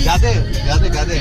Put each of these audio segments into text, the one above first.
गाते गाते गाते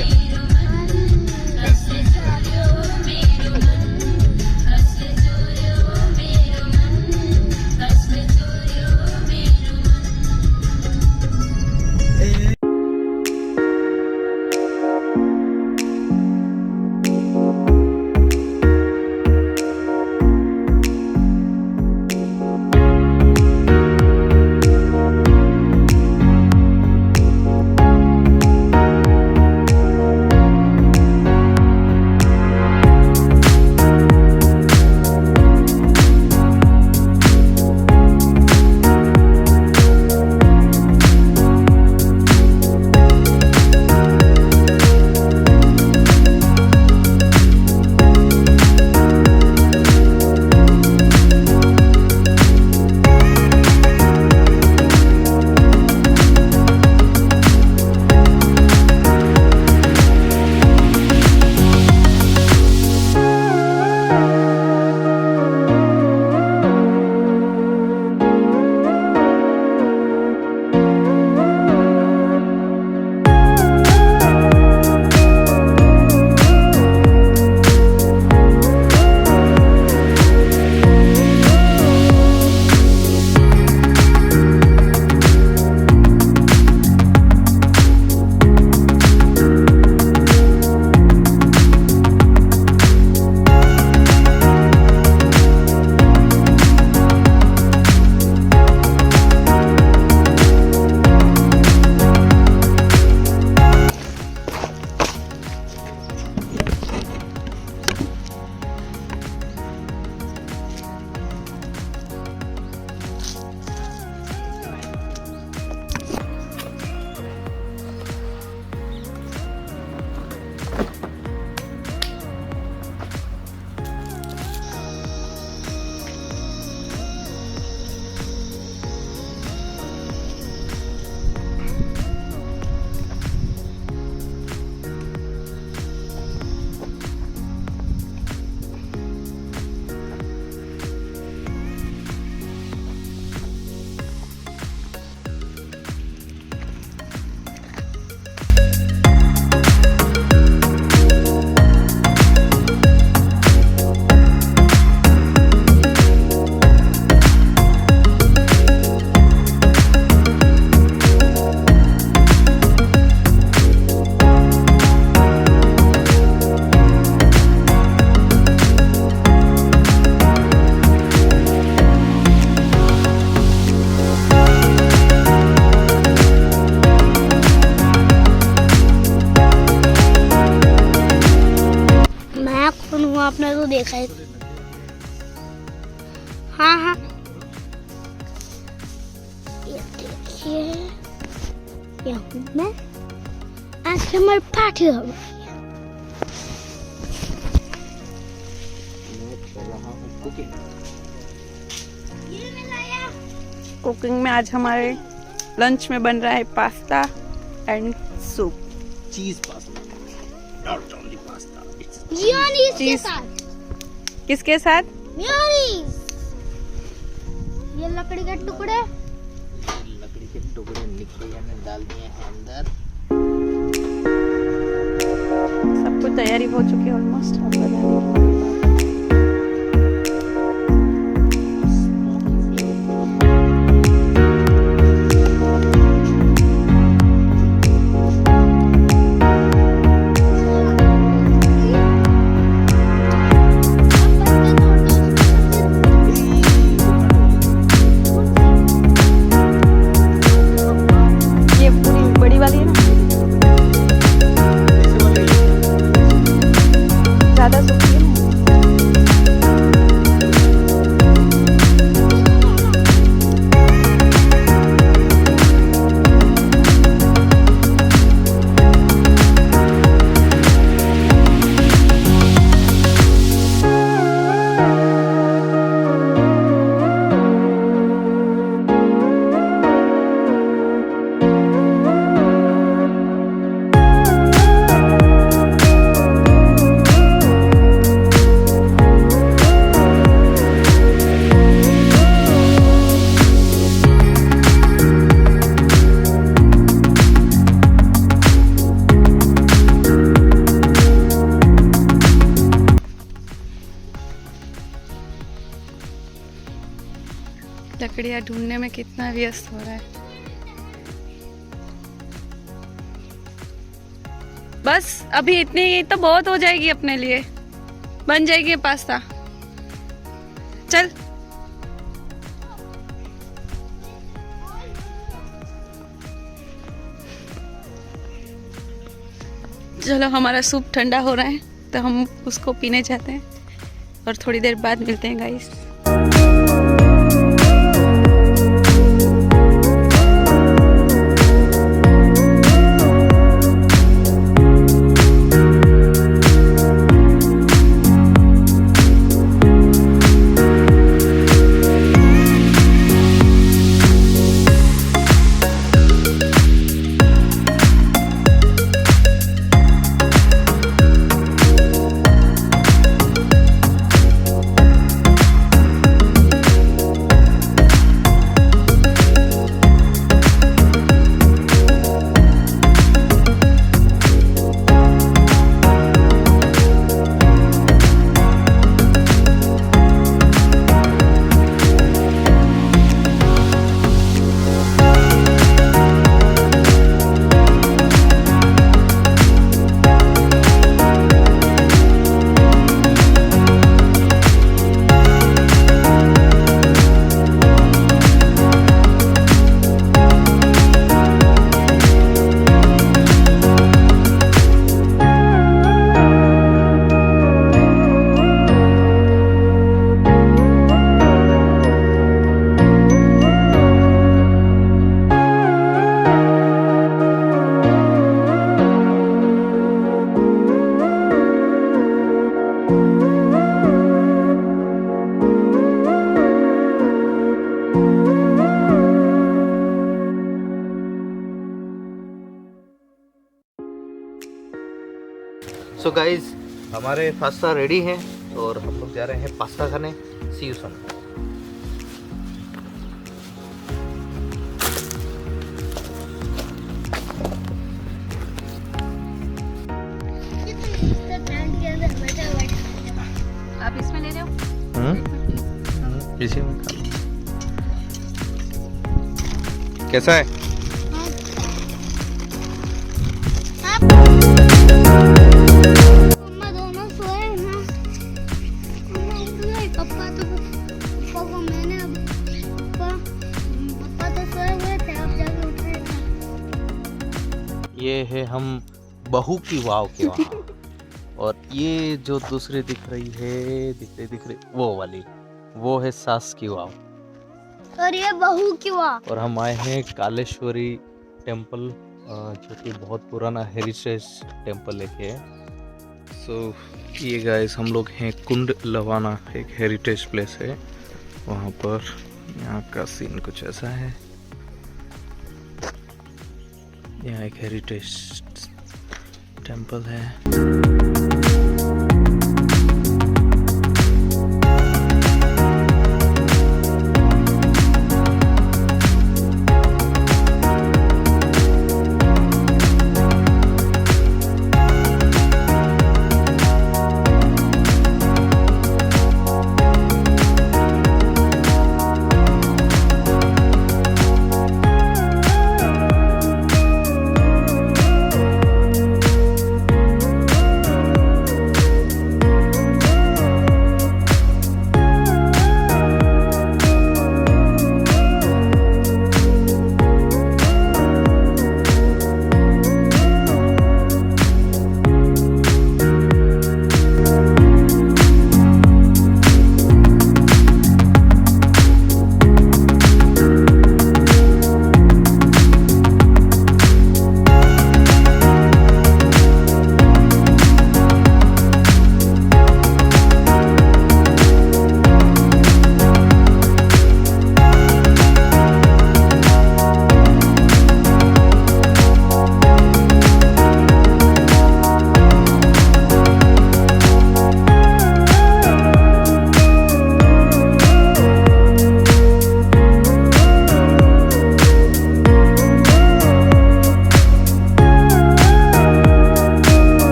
आपने तो देखा है। हाँ हाँ ये देखिए यहाँ मैं आज हमारे पार्टी हो रही है। कुकिंग में आज हमारे लंच में बन रहा है पास्ता एंड सूप। चीज pasta, not only pasta, mayonnaise के चीज साथ। किसके साथ? मेयोनीज। ये लकड़ी के टुकड़े, लकड़ी के टुकड़े निकाल के डाल दिए हैं अंदर। सब कुछ तैयारी हो चुकी है ऑलमोस्ट। अब बना लीजिए। ज़्यादा सूखी है। लकड़ियाँ ढूंढने में कितना व्यस्त हो रहा है। बस अभी इतनी ही तो बहुत हो जाएगी अपने लिए, बन जाएगी पास्ता। चल चलो, हमारा सूप ठंडा हो रहा है तो हम उसको पीने जाते हैं और थोड़ी देर बाद मिलते हैं गाइस। सो गाइज, हमारे पास्ता रेडी हैं और हम लोग जा रहे हैं पास्ता खाने। सी यू सून। आप इसमें ले रहे हो? इसी में खा लो। कैसा है? मम्मा दोनों सोए हैं। मम्मा उठ गए, पापा तो मैंने पापा तो सोए हुए थे, अब जाके उठ रहे थे। ये है हम बहू की वाव के वहाँ। और ये जो दूसरी दिख रही वो वाली, वो है सास की वाव। और ये बहू की वाव। और हम आए हैं कालेश्वरी टेम्पल, जो कि बहुत पुराना हेरिटेज टेम्पल है। सो ये गाइस, हम लोग हैं कुंड लवाना, एक हेरिटेज प्लेस है वहाँ पर। यहाँ का सीन कुछ ऐसा है। यहाँ एक हेरिटेज टेम्पल है।